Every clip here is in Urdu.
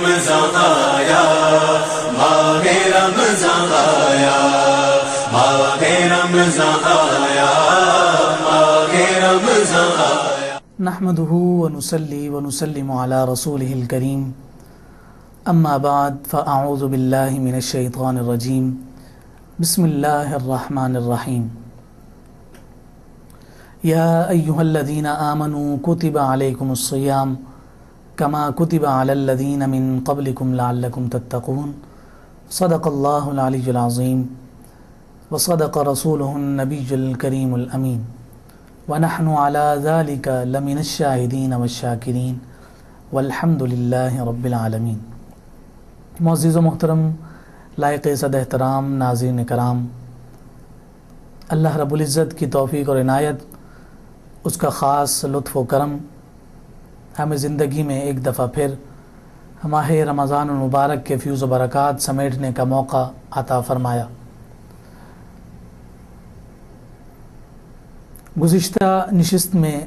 رمضان آیا، ماہ رمضان آیا، ماہ رمضان آیا، ماہ رمضان آیا۔ نحمده ونصلي ونسلم على رسوله الكريم، اما بعد فاعوذ باللہ من الشیطان الرجیم، بسم اللہ الرحمن الرحیم۔ یا ایہا الذین آمنوا کتب علیکم الصیام کما کتب علی الذین من قبلکم لعلکم تتقون، صدق اللہ العلی العظیم وصدق رسولہ النبی الکریم الامین، ونحن علی ذلک لمن الشاہدین والشاکرین والحمد للہ رب العالمین۔ معزز و محترم لائق صد احترام ناظرین کرام، اللہ رب العزت کی توفیق اور عنایت، اس کا خاص لطف و کرم ہمیں زندگی میں ایک دفعہ پھر ماہ رمضان المبارک کے فیوز و برکات سمیٹنے کا موقع عطا فرمایا۔ گزشتہ نشست میں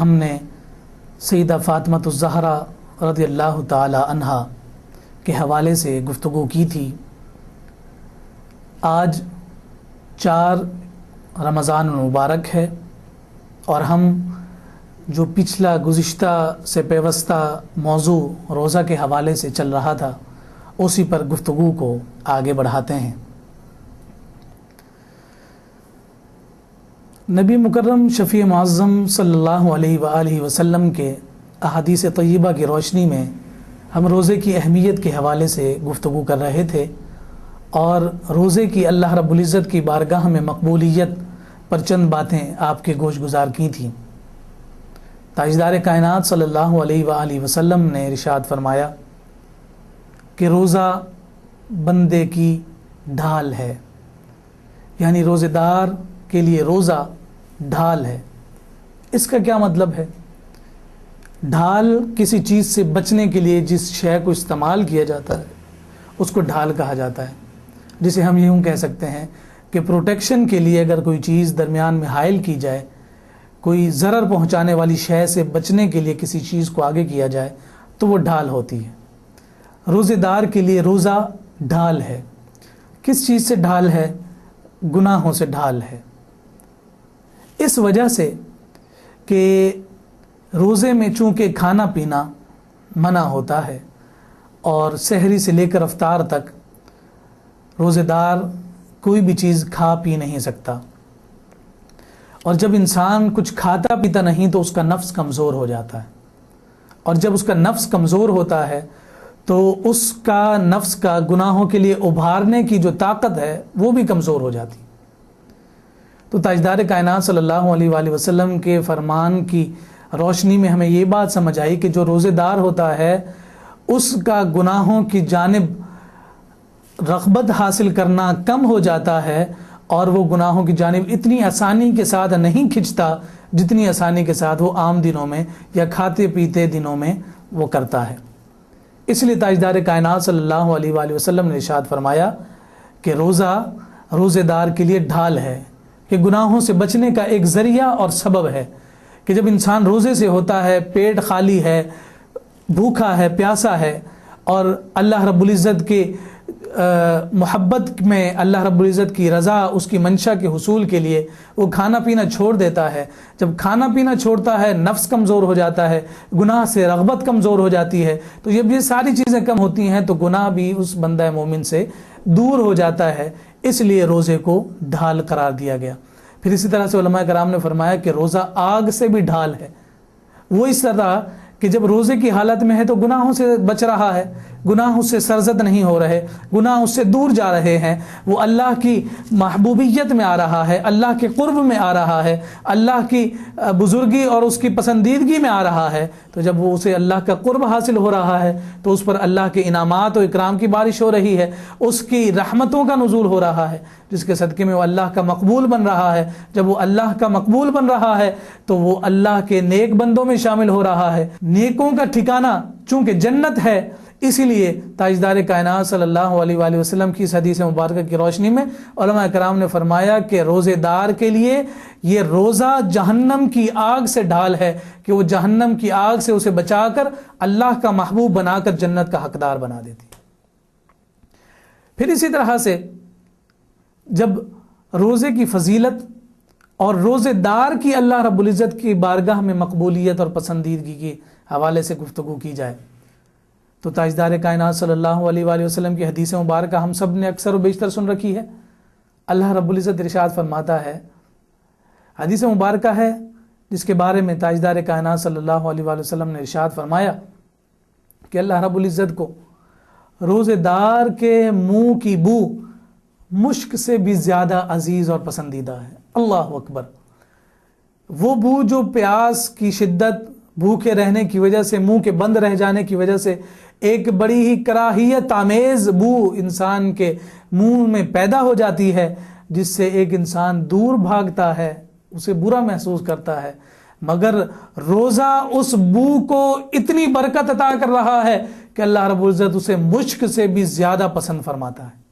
ہم نے سیدہ فاطمۃ الزہرا رضی اللہ تعالی عنہا کے حوالے سے گفتگو کی تھی۔ آج 4 رمضان المبارک ہے اور ہم جو پچھلا گزشتہ سے پیوستہ موضوع روزہ کے حوالے سے چل رہا تھا اسی پر گفتگو کو آگے بڑھاتے ہیں۔ نبی مکرم شفیع معظم صلی اللہ علیہ وآلہ وسلم کے احادیث طیبہ کی روشنی میں ہم روزے کی اہمیت کے حوالے سے گفتگو کر رہے تھے، اور روزے کی اللہ رب العزت کی بارگاہ میں مقبولیت پر چند باتیں آپ کے گوش گزار کی تھیں۔ تاجدار کائنات صلی اللہ علیہ وآلہ وسلم نے ارشاد فرمایا کہ روزہ بندے کی ڈھال ہے، یعنی روزے دار کے لیے روزہ ڈھال ہے۔ اس کا کیا مطلب ہے؟ ڈھال کسی چیز سے بچنے کے لیے جس شے کو استعمال کیا جاتا ہے اس کو ڈھال کہا جاتا ہے، جسے ہم یوں کہہ سکتے ہیں کہ پروٹیکشن کے لیے اگر کوئی چیز درمیان میں حائل کی جائے، کوئی ضرر پہنچانے والی شے سے بچنے کے لیے کسی چیز کو آگے کیا جائے تو وہ ڈھال ہوتی ہے۔ روزے دار کے لیے روزہ ڈھال ہے۔ کس چیز سے ڈھال ہے؟ گناہوں سے ڈھال ہے۔ اس وجہ سے کہ روزے میں چونکہ کھانا پینا منع ہوتا ہے اور سحری سے لے کر افطار تک روزے دار کوئی بھی چیز کھا پی نہیں سکتا، اور جب انسان کچھ کھاتا پیتا نہیں تو اس کا نفس کمزور ہو جاتا ہے، اور جب اس کا نفس کمزور ہوتا ہے تو اس کا نفس کا گناہوں کے لیے ابھارنے کی جو طاقت ہے وہ بھی کمزور ہو جاتی۔ تو تاجدار کائنات صلی اللہ علیہ وآلہ وسلم کے فرمان کی روشنی میں ہمیں یہ بات سمجھ آئی کہ جو روزے دار ہوتا ہے اس کا گناہوں کی جانب رغبت حاصل کرنا کم ہو جاتا ہے، اور وہ گناہوں کی جانب اتنی آسانی کے ساتھ نہیں کھنچتا جتنی آسانی کے ساتھ وہ عام دنوں میں یا کھاتے پیتے دنوں میں وہ کرتا ہے۔ اس لیے تاجدار کائنات صلی اللہ علیہ وآلہ وسلم نے ارشاد فرمایا کہ روزہ روزے دار کے لیے ڈھال ہے، کہ گناہوں سے بچنے کا ایک ذریعہ اور سبب ہے، کہ جب انسان روزے سے ہوتا ہے، پیٹ خالی ہے، بھوکا ہے، پیاسا ہے، اور اللہ رب العزت کے محبت میں اللہ رب العزت کی رضا، اس کی منشا کے حصول کے لیے وہ کھانا پینا چھوڑ دیتا ہے۔ جب کھانا پینا چھوڑتا ہے نفس کمزور ہو جاتا ہے، گناہ سے رغبت کمزور ہو جاتی ہے، تو جب یہ ساری چیزیں کم ہوتی ہیں تو گناہ بھی اس بندہ مومن سے دور ہو جاتا ہے۔ اس لیے روزے کو ڈھال قرار دیا گیا۔ پھر اسی طرح سے علماء کرام نے فرمایا کہ روزہ آگ سے بھی ڈھال ہے۔ وہ اس طرح کہ جب روزے کی حالت میں ہے تو گناہوں سے بچ رہا ہے، گناہ اس سے سرزد نہیں ہو رہے، گناہ اس سے دور جا رہے ہیں، وہ اللہ کی محبوبیت میں آ رہا ہے، اللہ کے قرب میں آ رہا ہے، اللہ کی بزرگی اور اس کی پسندیدگی میں آ رہا ہے۔ تو جب وہ اسے اللہ کا قرب حاصل ہو رہا ہے تو اس پر اللہ کے انعامات و اکرام کی بارش ہو رہی ہے، اس کی رحمتوں کا نزول ہو رہا ہے، جس کے صدقے میں وہ اللہ کا مقبول بن رہا ہے۔ جب وہ اللہ کا مقبول بن رہا ہے تو وہ اللہ کے نیک بندوں میں شامل ہو رہا ہے، نیکوں کا ٹھکانہ چونکہ جنت ہے، اسی لیے تاجدار کائنات صلی اللہ علیہ وآلہ وسلم کی اس حدیث مبارکہ کی روشنی میں علماء کرام نے فرمایا کہ روزے دار کے لیے یہ روزہ جہنم کی آگ سے ڈھال ہے کہ وہ جہنم کی آگ سے اسے بچا کر اللہ کا محبوب بنا کر جنت کا حقدار بنا دیتی۔ پھر اسی طرح سے جب روزے کی فضیلت اور روزے دار کی اللہ رب العزت کی بارگاہ میں مقبولیت اور پسندیدگی کے حوالے سے گفتگو کی جائے تو تاجدار کائنات صلی اللہ علیہ وآلہ وسلم کی حدیث مبارکہ ہم سب نے اکثر و بیشتر سن رکھی ہے۔ اللہ رب العزت ارشاد فرماتا ہے، حدیث مبارکہ ہے جس کے بارے میں تاجدار کائنات صلی اللہ علیہ وآلہ وسلم نے ارشاد فرمایا کہ اللہ رب العزت کو روزے دار کے منہ کی بو مشک سے بھی زیادہ عزیز اور پسندیدہ ہے۔ اللہ اکبر! وہ بو جو پیاس کی شدت، بھوکے رہنے کی وجہ سے، منہ کے بند رہ جانے کی وجہ سے ایک بڑی ہی کراہیت آمیز بو انسان کے منہ میں پیدا ہو جاتی ہے، جس سے ایک انسان دور بھاگتا ہے، اسے برا محسوس کرتا ہے، مگر روزہ اس بو کو اتنی برکت عطا کر رہا ہے کہ اللہ رب العزت اسے مشک سے بھی زیادہ پسند فرماتا ہے۔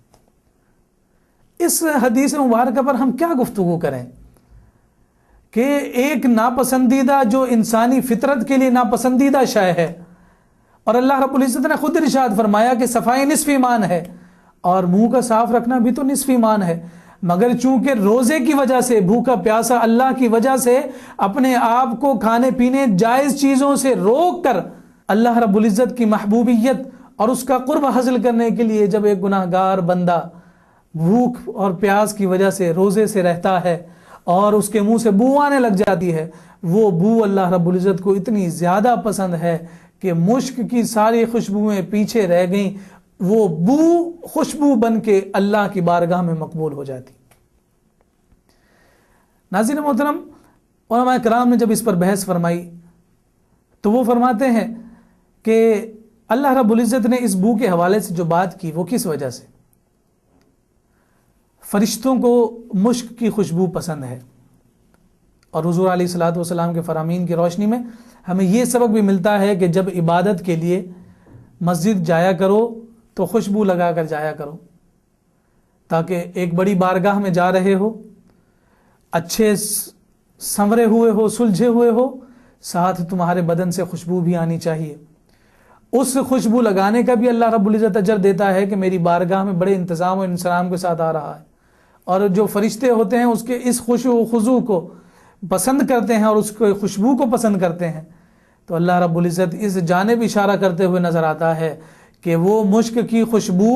اس حدیث مبارکہ پر ہم کیا گفتگو کریں کہ ایک ناپسندیدہ جو انسانی فطرت کے لیے ناپسندیدہ شے ہے، اور اللہ رب العزت نے خود ارشاد فرمایا کہ صفائی نصف ایمان ہے، اور منہ کا صاف رکھنا بھی تو نصف ایمان ہے، مگر چونکہ روزے کی وجہ سے، بھوکا پیاسا اللہ کی وجہ سے اپنے آپ کو کھانے پینے جائز چیزوں سے روک کر اللہ رب العزت کی محبوبیت اور اس کا قرب حاصل کرنے کے لیے جب ایک گناہ گار بندہ بھوک اور پیاس کی وجہ سے روزے سے رہتا ہے اور اس کے منہ سے بو آنے لگ جاتی ہے، وہ بو اللہ رب العزت کو اتنی زیادہ پسند ہے کہ مشک کی ساری خوشبوئیں پیچھے رہ گئیں، وہ بو خوشبو بن کے اللہ کی بارگاہ میں مقبول ہو جاتی۔ ناظرین محترم، علماء کرام نے جب اس پر بحث فرمائی تو وہ فرماتے ہیں کہ اللہ رب العزت نے اس بو کے حوالے سے جو بات کی وہ کس وجہ سے؟ فرشتوں کو مشک کی خوشبو پسند ہے، اور حضور علیہ الصلوۃ والسلام کے فرامین کی روشنی میں ہمیں یہ سبق بھی ملتا ہے کہ جب عبادت کے لیے مسجد جایا کرو تو خوشبو لگا کر جایا کرو، تاکہ ایک بڑی بارگاہ میں جا رہے ہو، اچھے سنورے ہوئے ہو، سلجھے ہوئے ہو، ساتھ تمہارے بدن سے خوشبو بھی آنی چاہیے۔ اس خوشبو لگانے کا بھی اللہ رب العزت اجر دیتا ہے کہ میری بارگاہ میں بڑے انتظام و انصرام کے ساتھ آ رہا ہے، اور جو فرشتے ہوتے ہیں اس کے اس خشوع و خضوع کو پسند کرتے ہیں اور اس کو خوشبو کو پسند کرتے ہیں، تو اللہ رب العزت اس جانب اشارہ کرتے ہوئے نظر آتا ہے کہ وہ مشک کی خوشبو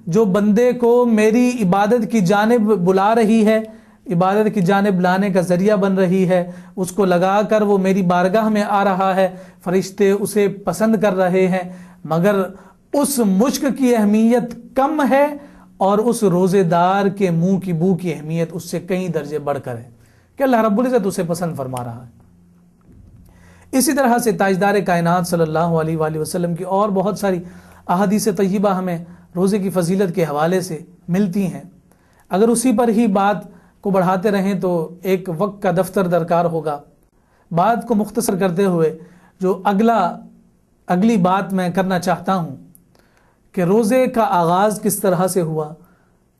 جو بندے کو میری عبادت کی جانب بلا رہی ہے، عبادت کی جانب لانے کا ذریعہ بن رہی ہے، اس کو لگا کر وہ میری بارگاہ میں آ رہا ہے، فرشتے اسے پسند کر رہے ہیں، مگر اس مشک کی اہمیت کم ہے اور اس روزے دار کے منہ کی بو کی اہمیت اس سے کئی درجے بڑھ کر ہے کہ اللہ رب العزت اسے پسند فرما رہا ہے۔ اسی طرح سے تاجدار کائنات صلی اللہ علیہ وآلہ وسلم کی اور بہت ساری احادیث طیبہ ہمیں روزے کی فضیلت کے حوالے سے ملتی ہیں۔ اگر اسی پر ہی بات کو بڑھاتے رہیں تو ایک وقت کا دفتر درکار ہوگا۔ بات کو مختصر کرتے ہوئے جو اگلی بات میں کرنا چاہتا ہوں کہ روزے کا آغاز کس طرح سے ہوا،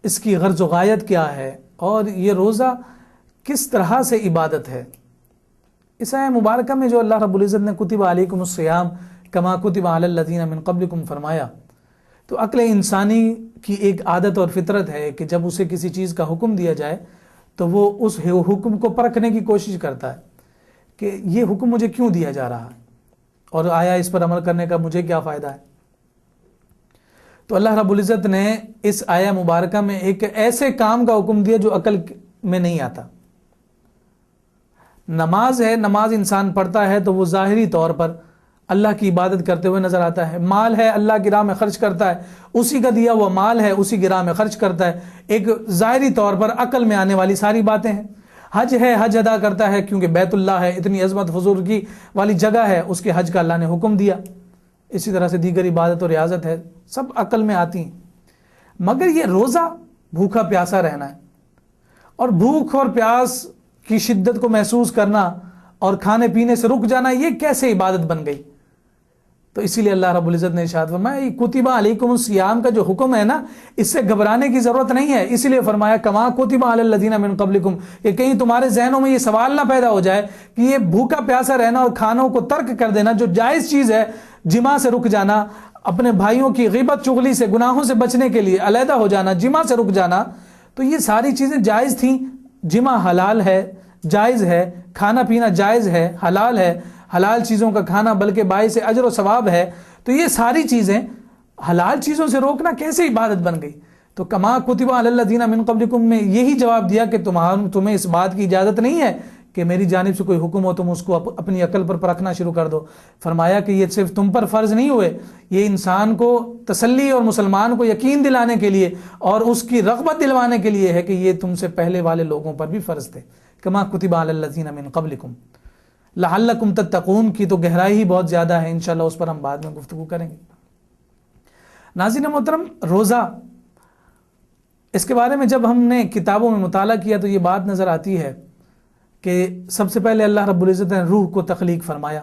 اس کی غرض و غایت کیا ہے، اور یہ روزہ کس طرح سے عبادت ہے۔ اس آیہ مبارکہ میں جو اللہ رب العزت نے کتب علیکم الصیام کما کتب علی الذین من قبلکم فرمایا، تو عقل انسانی کی ایک عادت اور فطرت ہے کہ جب اسے کسی چیز کا حکم دیا جائے تو وہ اس حکم کو پرکھنے کی کوشش کرتا ہے کہ یہ حکم مجھے کیوں دیا جا رہا ہے، اور آیا اس پر عمل کرنے کا مجھے کیا فائدہ ہے۔ تو اللہ رب العزت نے اس آیہ مبارکہ میں ایک ایسے کام کا حکم دیا جو عقل میں نہیں آتا۔ نماز ہے، نماز انسان پڑھتا ہے تو وہ ظاہری طور پر اللہ کی عبادت کرتے ہوئے نظر آتا ہے، مال ہے اللہ کی راہ میں خرچ کرتا ہے، اسی کا دیا ہوا مال ہے اسی کی راہ میں خرچ کرتا ہے، ایک ظاہری طور پر عقل میں آنے والی ساری باتیں ہیں۔ حج ہے، حج ادا کرتا ہے کیونکہ بیت اللہ ہے، اتنی عظمت حضور کی والی جگہ ہے، اس کے حج کا اللہ نے حکم دیا۔ اسی طرح سے دیگر عبادت اور ریاضت ہے، سب عقل میں آتی ہیں۔ مگر یہ روزہ بھوکا پیاسا رہنا ہے، اور بھوک اور پیاس کی شدت کو محسوس کرنا اور کھانے پینے سے رک جانا، یہ کیسے عبادت بن گئی؟ تو اسی لیے اللہ رب العزت نے ارشاد فرمایا یہ کتبہ علیکم الصیام کا جو حکم ہے نا، اس سے گھبرانے کی ضرورت نہیں ہے. اسی لیے فرمایا کما کتبہ علی الذین من قبلکم، کہ کہیں تمہارے ذہنوں میں یہ سوال نہ پیدا ہو جائے کہ یہ بھوکا پیاسا رہنا اور کھانوں کو ترک کر دینا جو جائز چیز ہے، جماع سے رک جانا، اپنے بھائیوں کی غیبت چغلی سے گناہوں سے بچنے کے لیے علیحدہ ہو جانا، جماع سے رک جانا، تو یہ ساری چیزیں جائز تھیں. جماع حلال ہے، جائز ہے، کھانا پینا جائز ہے، حلال ہے، حلال چیزوں کا کھانا بلکہ باعث اجر و ثواب ہے. تو یہ ساری چیزیں حلال چیزوں سے روکنا کیسے عبادت بن گئی؟ تو کما کتبہ علی الذین من قبلکم میں یہی جواب دیا کہ تمہیں اس بات کی اجازت نہیں ہے کہ میری جانب سے کوئی حکم ہو تم اس کو اپنی عقل پر پرکھنا شروع کر دو. فرمایا کہ یہ صرف تم پر فرض نہیں ہوئے، یہ انسان کو تسلی اور مسلمان کو یقین دلانے کے لیے اور اس کی رغبت دلوانے کے لیے ہے کہ یہ تم سے پہلے والے لوگوں پر بھی فرض تھے. کما کتبہ علی الذین من قبلکم لعلکم تتقون کی تو گہرائی ہی بہت زیادہ ہے، انشاءاللہ اس پر ہم بعد میں گفتگو کریں گے. ناظرین محترم، روزہ، اس کے بارے میں جب ہم نے کتابوں میں مطالعہ کیا تو یہ بات نظر آتی ہے کہ سب سے پہلے اللہ رب العزت نے روح کو تخلیق فرمایا،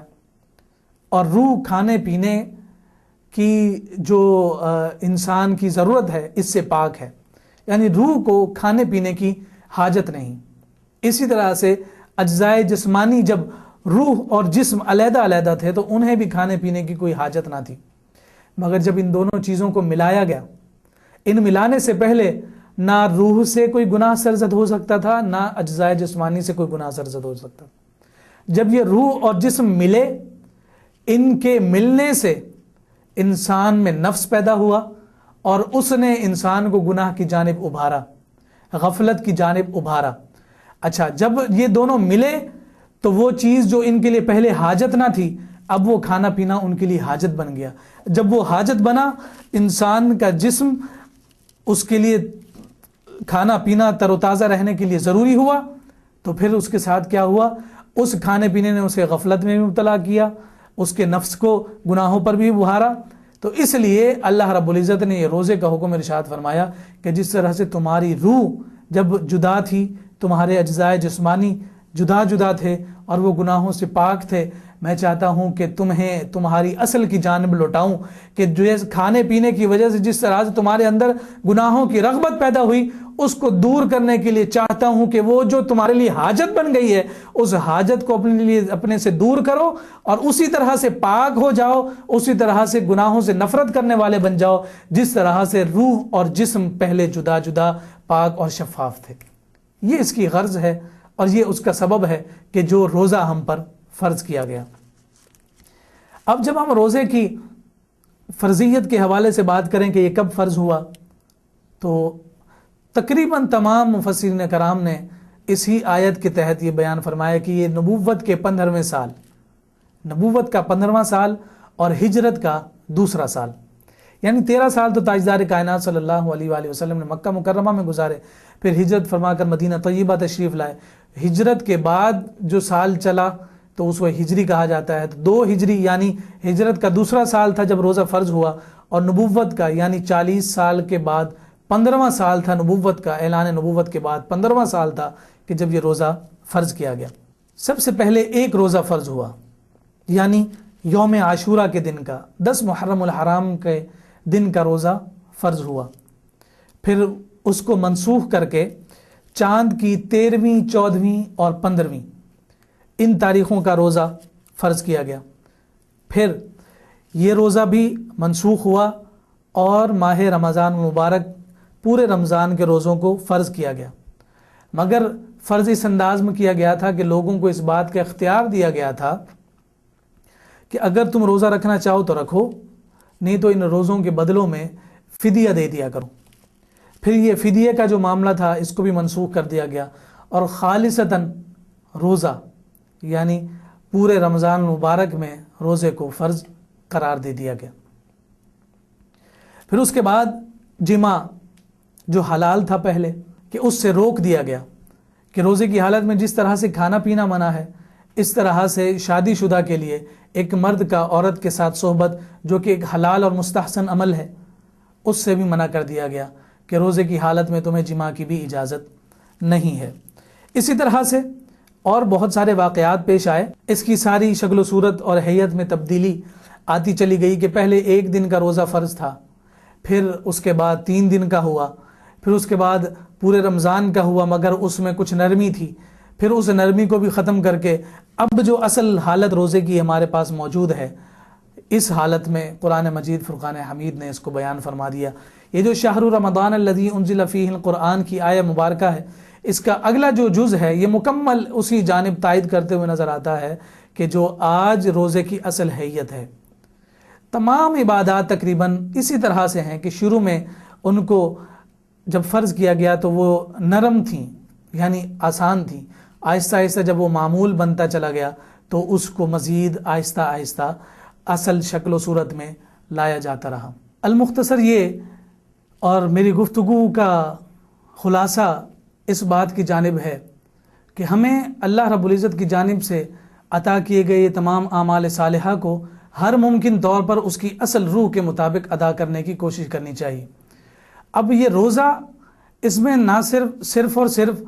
اور روح کھانے پینے کی جو انسان کی ضرورت ہے اس سے پاک ہے، یعنی روح کو کھانے پینے کی حاجت نہیں. اسی طرح سے اجزائے جسمانی جب روح اور جسم علیحدہ علیحدہ تھے تو انہیں بھی کھانے پینے کی کوئی حاجت نہ تھی، مگر جب ان دونوں چیزوں کو ملایا گیا، ان ملانے سے پہلے نہ روح سے کوئی گناہ سرزد ہو سکتا تھا، نہ اجزائے جسمانی سے کوئی گناہ سرزد ہو سکتا تھا. جب یہ روح اور جسم ملے، ان کے ملنے سے انسان میں نفس پیدا ہوا اور اس نے انسان کو گناہ کی جانب ابھارا، غفلت کی جانب ابھارا. اچھا، جب یہ دونوں ملے تو وہ چیز جو ان کے لیے پہلے حاجت نہ تھی، اب وہ کھانا پینا ان کے لیے حاجت بن گیا. جب وہ حاجت بنا، انسان کا جسم اس کے لیے کھانا پینا تر و تازہ رہنے کے لیے ضروری ہوا، تو پھر اس کے ساتھ کیا ہوا؟ اس کھانے پینے نے اسے غفلت میں بھی مبتلا کیا، اس کے نفس کو گناہوں پر بھی ابھارا. تو اس لیے اللہ رب العزت نے یہ روزے کا حکم ارشاد فرمایا کہ جس طرح سے تمہاری روح جب جدا تھی، تمہارے اجزائے جسمانی جدا جدا تھے اور وہ گناہوں سے پاک تھے، میں چاہتا ہوں کہ تمہیں تمہاری اصل کی جانب لوٹاؤں کہ جو کھانے پینے کی وجہ سے جس طرح سے تمہارے اندر گناہوں کی رغبت پیدا ہوئی، اس کو دور کرنے کے لیے چاہتا ہوں کہ وہ جو تمہارے لیے حاجت بن گئی ہے اس حاجت کو اپنے سے دور کرو اور اسی طرح سے پاک ہو جاؤ، اسی طرح سے گناہوں سے نفرت کرنے والے بن جاؤ جس طرح سے روح اور جسم پہلے جدا جدا پاک اور شفاف تھے. یہ اس کی غرض ہے اور یہ اس کا سبب ہے کہ جو روزہ ہم پر فرض کیا گیا. اب جب ہم روزے کی فرضیت کے حوالے سے بات کریں کہ یہ کب فرض ہوا، تو تقریباً تمام مفسرین کرام نے اسی آیت کے تحت یہ بیان فرمایا کہ یہ نبوت کے 15ویں سال، نبوت کا 15واں سال اور ہجرت کا دوسرا سال، یعنی 13 سال تو تاجدار کائنات صلی اللہ علیہ وآلہ وسلم نے مکہ مکرمہ میں گزارے، پھر ہجرت فرما کر مدینہ طیبہ تشریف لائے. ہجرت کے بعد جو سال چلا تو اس کو ہجری کہا جاتا ہے. تو 2 ہجری یعنی ہجرت کا دوسرا سال تھا جب روزہ فرض ہوا، اور نبوت کا یعنی 40 سال کے بعد 15واں سال تھا نبوت کا، اعلان نبوت کے بعد 15واں سال تھا کہ جب یہ روزہ فرض کیا گیا. سب سے پہلے ایک روزہ فرض ہوا، یعنی یوم عاشورہ کے دن کا 10 محرم الحرام کے دن کا روزہ فرض ہوا. پھر اس کو منسوخ کر کے چاند کی 13ویں 14ویں اور 15ویں ان تاریخوں کا روزہ فرض کیا گیا. پھر یہ روزہ بھی منسوخ ہوا اور ماہ رمضان مبارک پورے رمضان کے روزوں کو فرض کیا گیا، مگر فرض اس انداز میں کیا گیا تھا کہ لوگوں کو اس بات کا اختیار دیا گیا تھا کہ اگر تم روزہ رکھنا چاہو تو رکھو، نہیں تو ان روزوں کے بدلوں میں فدیہ دے دیا کرو. پھر یہ فدیے کا جو معاملہ تھا اس کو بھی منسوخ کر دیا گیا اور خالصتاً روزہ یعنی پورے رمضان مبارک میں روزے کو فرض قرار دے دیا گیا. پھر اس کے بعد جماع جو حلال تھا پہلے کہ اس سے روک دیا گیا کہ روزے کی حالت میں جس طرح سے کھانا پینا منع ہے، اس طرح سے شادی شدہ کے لیے ایک مرد کا عورت کے ساتھ صحبت جو کہ ایک حلال اور مستحسن عمل ہے اس سے بھی منع کر دیا گیا کہ روزے کی حالت میں تمہیں جماع کی بھی اجازت نہیں ہے. اسی طرح سے اور بہت سارے واقعات پیش آئے، اس کی ساری شکل و صورت اور حیت میں تبدیلی آتی چلی گئی کہ پہلے 1 دن کا روزہ فرض تھا، پھر اس کے بعد 3 دن کا ہوا، پھر اس کے بعد پورے رمضان کا ہوا مگر اس میں کچھ نرمی تھی، پھر اس نرمی کو بھی ختم کر کے اب جو اصل حالت روزے کی ہمارے پاس موجود ہے، اس حالت میں قرآن مجید فرقان حمید نے اس کو بیان فرما دیا۔ یہ جو شہر رمضان الذی انزل فیہ القرآن کی آیہ مبارکہ ہے، اس کا اگلا جو جز ہے یہ مکمل اسی جانب تائید کرتے ہوئے نظر آتا ہے کہ جو آج روزے کی اصل حیت ہے۔ تمام عبادات تقریباً اسی طرح سے ہیں کہ شروع میں ان کو جب فرض کیا گیا تو وہ نرم تھیں، یعنی آسان تھیں، آہستہ آہستہ جب وہ معمول بنتا چلا گیا تو اس کو مزید آہستہ آہستہ اصل شکل و صورت میں لایا جاتا رہا۔ المختصر یہ اور میری گفتگو کا خلاصہ اس بات کی جانب ہے کہ ہمیں اللہ رب العزت کی جانب سے عطا کیے گئے یہ تمام اعمال صالحہ کو ہر ممکن طور پر اس کی اصل روح کے مطابق ادا کرنے کی کوشش کرنی چاہیے۔ اب یہ روزہ، اس میں نہ صرف اور صرف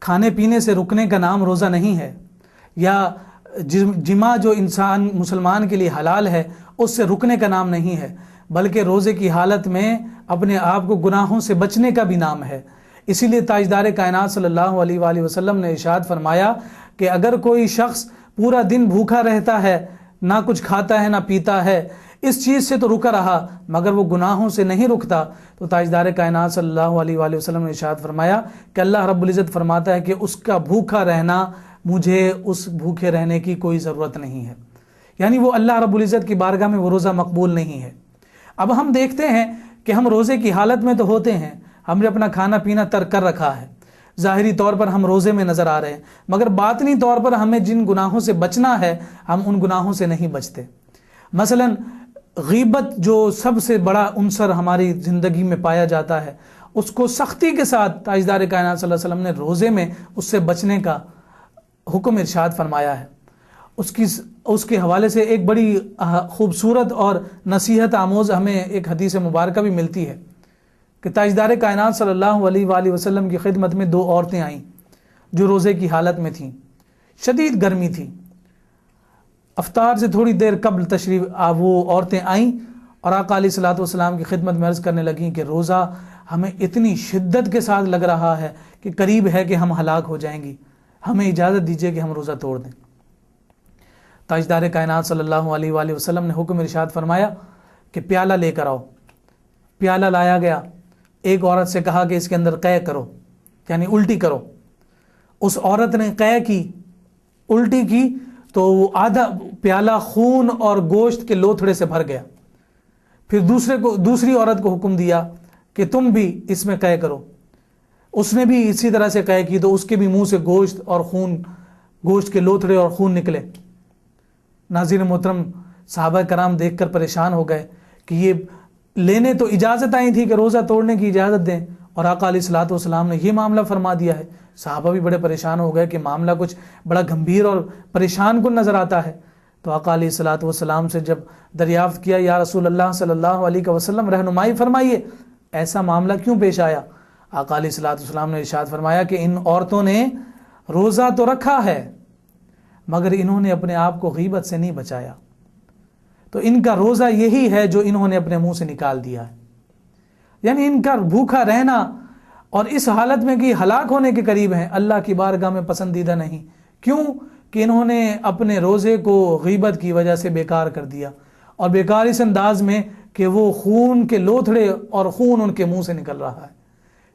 کھانے پینے سے رکنے کا نام روزہ نہیں ہے، یا جماع جو انسان مسلمان کے لیے حلال ہے اس سے رکنے کا نام نہیں ہے، بلکہ روزے کی حالت میں اپنے آپ کو گناہوں سے بچنے کا بھی نام ہے۔ اسی لیے تاجدار کائنات صلی اللہ علیہ وآلہ وسلم نے ارشاد فرمایا کہ اگر کوئی شخص پورا دن بھوکا رہتا ہے، نہ کچھ کھاتا ہے نہ پیتا ہے، اس چیز سے تو رکا رہا مگر وہ گناہوں سے نہیں رکتا، تو تاجدار کائنات صلی اللہ علیہ وآلہ وسلم نے ارشاد فرمایا کہ اللہ رب العزت فرماتا ہے کہ اس کا بھوکا رہنا مجھے اس بھوکے رہنے کی کوئی ضرورت نہیں ہے، یعنی وہ اللہ رب العزت کی بارگاہ میں وہ روزہ مقبول نہیں ہے۔ اب ہم دیکھتے ہیں کہ ہم روزے کی حالت میں تو ہوتے ہیں، ہم نے اپنا کھانا پینا ترک کر رکھا ہے، ظاہری طور پر ہم روزے میں نظر آ رہے ہیں، مگر باطنی طور پر ہمیں جن گناہوں سے بچنا ہے ہم ان گناہوں سے نہیں بچتے۔ مثلا غیبت جو سب سے بڑا عنصر ہماری زندگی میں پایا جاتا ہے، اس کو سختی کے ساتھ تاجدار کائنات صلی اللہ علیہ وسلم نے روزے میں اس سے بچنے کا حکم ارشاد فرمایا ہے۔ اس کے حوالے سے ایک بڑی خوبصورت اور نصیحت آموز ہمیں ایک حدیث مبارکہ بھی ملتی ہے کہ تاجدار کائنات صلی اللہ علیہ وآلہ وسلم کی خدمت میں 2 عورتیں آئیں جو روزے کی حالت میں تھیں، شدید گرمی تھی، افطار سے تھوڑی دیر قبل تشریف وہ عورتیں آئیں اور آقا علیہ الصلوۃ والسلام کی خدمت میں عرض کرنے لگیں کہ روزہ ہمیں اتنی شدت کے ساتھ لگ رہا ہے کہ قریب ہے کہ ہم ہلاک ہو جائیں گی، ہمیں اجازت دیجیے کہ ہم روزہ توڑ دیں۔ تاجدار کائنات صلی اللہ علیہ وآلہ وسلم نے حکم ارشاد فرمایا کہ پیالہ لے کر آؤ۔ پیالہ لایا گیا، ایک عورت سے کہا کہ اس کے اندر قے کرو، یعنی الٹی کرو۔ اس عورت نے قے کی، الٹی کی تو وہ آدھا پیالہ خون اور گوشت کے لوتھڑے سے بھر گیا۔ پھر دوسری عورت کو حکم دیا کہ تم بھی اس میں قے کرو۔ اس نے بھی اسی طرح سے قے کی تو اس کے بھی منہ سے گوشت اور خون، گوشت کے لوتھڑے اور خون نکلے۔ ناظرین محترم، صحابہ کرام دیکھ کر پریشان ہو گئے کہ یہ لینے تو اجازت آئی تھی کہ روزہ توڑنے کی اجازت دیں، اور آقا علیہ الصلوۃ والسلام نے یہ معاملہ فرما دیا ہے۔ صحابہ بھی بڑے پریشان ہو گئے کہ معاملہ کچھ بڑا گمبھیر اور پریشان کن نظر آتا ہے۔ تو آقا علیہ الصلوۃ والسلام سے جب دریافت کیا، یا رسول اللہ صلی اللہ علیہ وسلم رہنمائی فرمائیے، ایسا معاملہ کیوں پیش آیا؟ آقا علیہ الصلوۃ والسلام نے ارشاد فرمایا کہ ان عورتوں نے روزہ تو رکھا ہے مگر انہوں نے اپنے آپ کو غیبت سے نہیں بچایا، تو ان کا روزہ یہی ہے جو انہوں نے اپنے منہ سے نکال دیا ہے۔ یعنی ان کا بھوکا رہنا اور اس حالت میں کہ ہلاک ہونے کے قریب ہیں اللہ کی بارگاہ میں پسندیدہ نہیں۔ کیوں؟ کہ انہوں نے اپنے روزے کو غیبت کی وجہ سے بیکار کر دیا، اور بیکار اس انداز میں کہ وہ خون کے لوتھڑے اور خون ان کے منہ سے نکل رہا ہے۔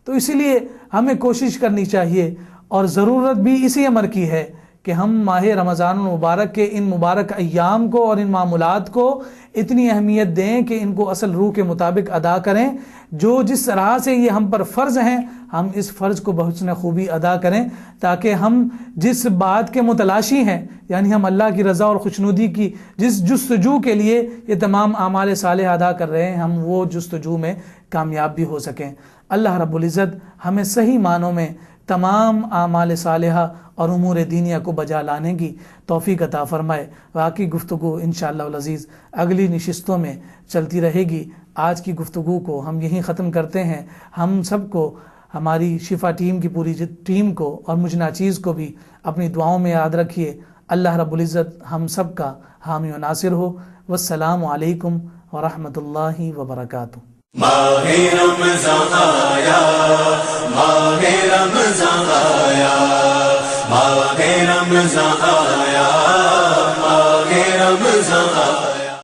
تو اسی لیے ہمیں کوشش کرنی چاہیے اور ضرورت بھی اسی امر کی ہے کہ ہم ماہ رمضان المبارک کے ان مبارک ایام کو اور ان معمولات کو اتنی اہمیت دیں کہ ان کو اصل روح کے مطابق ادا کریں، جو جس طرح سے یہ ہم پر فرض ہیں ہم اس فرض کو بحسن خوبی ادا کریں، تاکہ ہم جس بات کے متلاشی ہیں، یعنی ہم اللہ کی رضا اور خوشنودی کی جس جستجو کے لیے یہ تمام اعمال صالح ادا کر رہے ہیں، ہم وہ جستجو میں کامیاب بھی ہو سکیں۔ اللہ رب العزت ہمیں صحیح معنوں میں تمام اعمال صالحہ اور امور دینیہ کو بجا لانے کی توفیق عطا فرمائے۔ واقعی گفتگو انشاءاللہ العزیز اگلی نشستوں میں چلتی رہے گی۔ آج کی گفتگو کو ہم یہیں ختم کرتے ہیں۔ ہم سب کو، ہماری شفا ٹیم کی پوری ٹیم کو اور مجھ ناچیز کو بھی اپنی دعاؤں میں یاد رکھیے۔ اللہ رب العزت ہم سب کا حامی و ناصر ہو۔ والسلام علیکم ورحمۃ اللہ وبرکاتہ۔ ماہ رمضان آیا، ماہ رمضان آیا، ماہ رمضان آیا، ماہ رمضان آیا۔